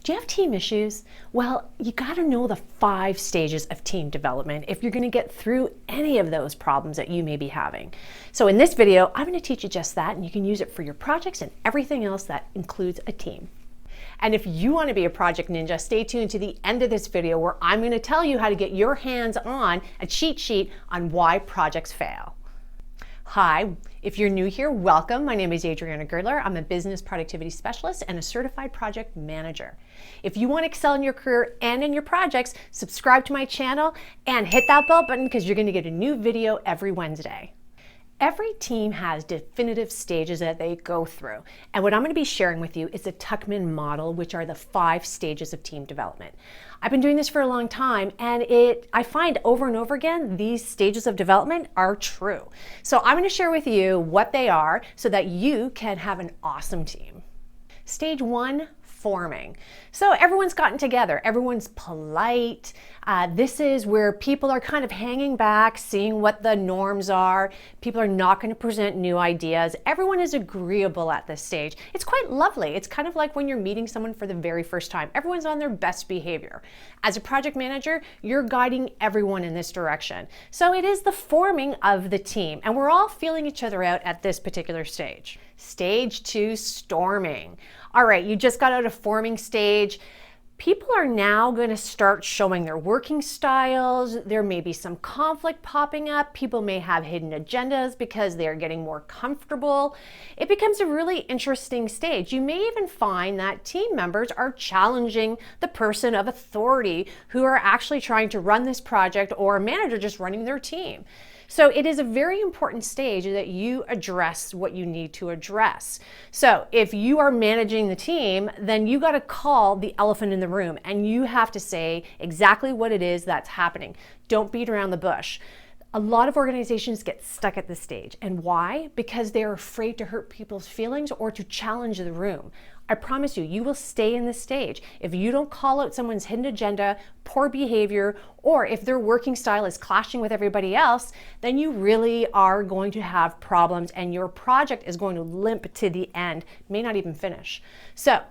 Do you have team issues? Well, you got to know the 5 stages of team development if you're going to get through any of those problems that you may be having. So in this video, I'm going to teach you just that, and you can use it for your projects and everything else that includes a team. And if you want to be a project ninja, stay tuned to the end of this video where I'm going to tell you how to get your hands on a cheat sheet on why projects fail. Hi, if you're new here, welcome. My name is Adriana Girdler. I'm a business productivity specialist and a certified project manager. If you want to excel in your career and in your projects, subscribe to my channel and hit that bell button because you're going to get a new video every Wednesday. Every team has definitive stages that they go through. And what I'm going to be sharing with you is the Tuckman model, which are the 5 stages of team development. I've been doing this for a long time, and I find over and over again, these stages of development are true. So I'm going to share with you what they are so that you can have an awesome team. Stage 1, forming. So everyone's gotten together, everyone's polite. This is where people are kind of hanging back, seeing what the norms are. People are not going to present new ideas. Everyone is agreeable at this stage. It's quite lovely. It's kind of like when you're meeting someone for the very first time. Everyone's on their best behavior. As a project manager, you're guiding everyone in this direction. So it is the forming of the team, and we're all feeling each other out at this particular stage. Stage 2, storming. All right, you just got out of forming stage. People are now going to start showing their working styles. There may be some conflict popping up. People may have hidden agendas because they're getting more comfortable. It becomes a really interesting stage. You may even find that team members are challenging the person of authority who are actually trying to run this project, or a manager just running their team. So it is a very important stage that you address what you need to address. So if you are managing the team, then you got to call the elephant in the room, and you have to say exactly what it is that's happening. Don't beat around the bush. A lot of organizations get stuck at this stage. And why? Because they're afraid to hurt people's feelings or to challenge the room. I promise you, you will stay in this stage. If you don't call out someone's hidden agenda, poor behavior, or if their working style is clashing with everybody else, then you really are going to have problems, and your project is going to limp to the end, may not even finish. So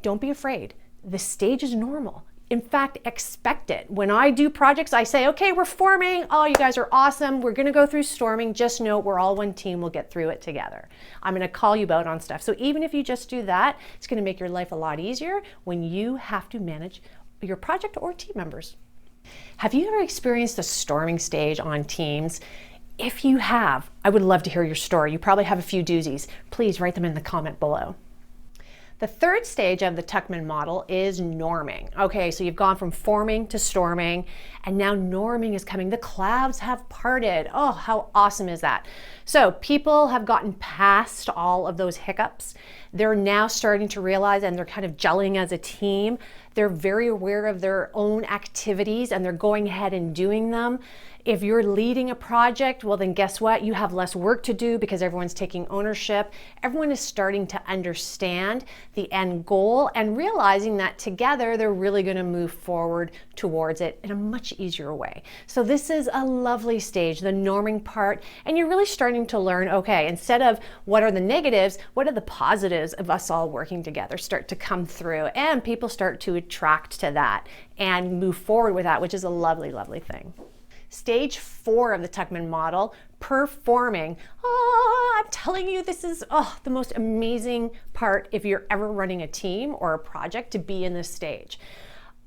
don't be afraid. The stage is normal. In fact, expect it. When I do projects, I say, okay, we're forming. Oh, you guys are awesome. We're going to go through storming. Just know we're all one team. We'll get through it together. I'm going to call you out on stuff. So even if you just do that, it's going to make your life a lot easier when you have to manage your project or team members. Have you ever experienced a storming stage on teams? If you have, I would love to hear your story. You probably have a few doozies. Please write them in the comment below. The 3rd stage of the Tuckman model is norming. Okay, so you've gone from forming to storming, and now norming is coming. The clouds have parted. Oh, how awesome is that? So people have gotten past all of those hiccups. They're now starting to realize, and they're kind of gelling as a team. They're very aware of their own activities, and they're going ahead and doing them. If you're leading a project, well then guess what? You have less work to do because everyone's taking ownership. Everyone is starting to understand the end goal and realizing that together they're really going to move forward towards it in a much easier way. So this is a lovely stage, the norming part, and you're really starting to learn, okay, instead of what are the negatives, what are the positives of us all working together start to come through, and people start to attract to that and move forward with that, which is a lovely, lovely thing. Stage 4 of the Tuckman model, performing. Oh, I'm telling you, this is the most amazing part if you're ever running a team or a project, to be in this stage.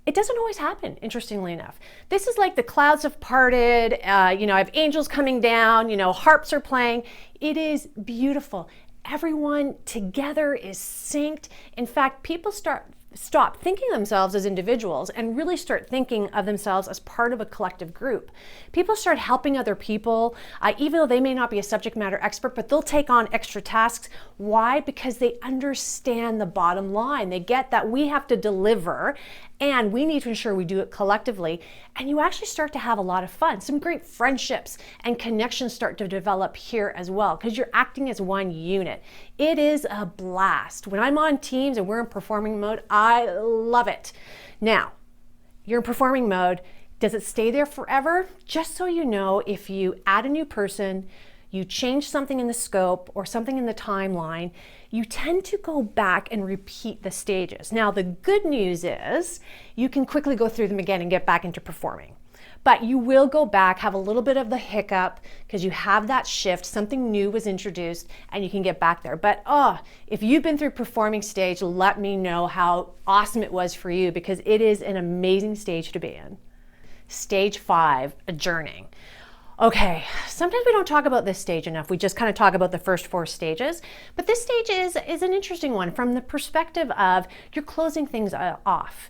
It doesn't always happen, interestingly enough. This is like the clouds have parted, I have angels coming down, harps are playing. It is beautiful. Everyone together is synced. In fact, people stop thinking of themselves as individuals and really start thinking of themselves as part of a collective group. People start helping other people, even though they may not be a subject matter expert, but they'll take on extra tasks. Why? Because they understand the bottom line. They get that we have to deliver, and we need to ensure we do it collectively. And you actually start to have a lot of fun. Some great friendships and connections start to develop here as well, because you're acting as one unit. It is a blast. When I'm on teams and we're in performing mode, I love it. Now, you're in performing mode. Does it stay there forever? Just so you know, if you add a new person, you change something in the scope or something in the timeline, you tend to go back and repeat the stages. Now, the good news is you can quickly go through them again and get back into performing. But you will go back, have a little bit of the hiccup because you have that shift, something new was introduced, and you can get back there. But if you've been through performing stage, let me know how awesome it was for you, because it is an amazing stage to be in. Stage 5, adjourning. Okay, sometimes we don't talk about this stage enough. We just kind of talk about the first 4 stages, but this stage is an interesting one from the perspective of you're closing things off.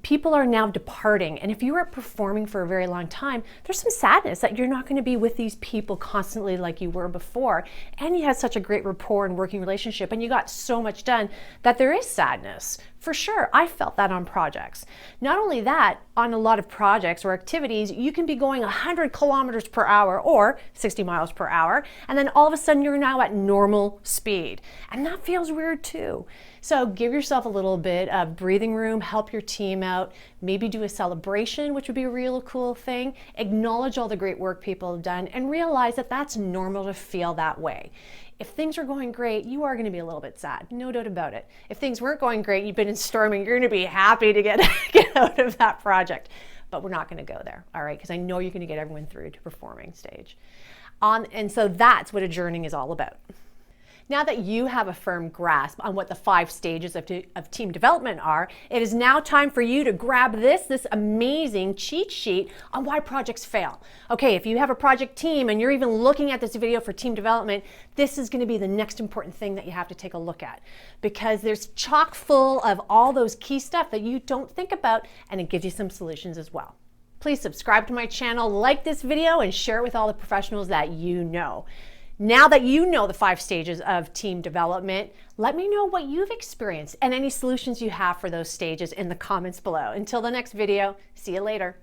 People are now departing, and if you were performing for a very long time, there's some sadness that you're not going to be with these people constantly like you were before, and you had such a great rapport and working relationship, and you got so much done that there is sadness. For sure, I felt that on projects. Not only that, on a lot of projects or activities, you can be going 100 kilometers per hour or 60 miles per hour, and then all of a sudden you're now at normal speed. And that feels weird too. So give yourself a little bit of breathing room, help your team out, maybe do a celebration, which would be a real cool thing. Acknowledge all the great work people have done and realize that that's normal to feel that way. If things are going great, you are going to be a little bit sad, no doubt about it. If things weren't going great, you've been in storming, you're going to be happy to get out of that project. But we're not going to go there, all right? Because I know you're going to get everyone through to performing stage. And so that's what adjourning is all about. Now that you have a firm grasp on what the 5 stages of team development are, it is now time for you to grab this amazing cheat sheet on why projects fail. Okay, if you have a project team and you're even looking at this video for team development, this is going to be the next important thing that you have to take a look at, because there's chock full of all those key stuff that you don't think about, and it gives you some solutions as well. Please subscribe to my channel, like this video, and share it with all the professionals that you know. Now that you know the 5 stages of team development, let me know what you've experienced and any solutions you have for those stages in the comments below. Until the next video, see you later.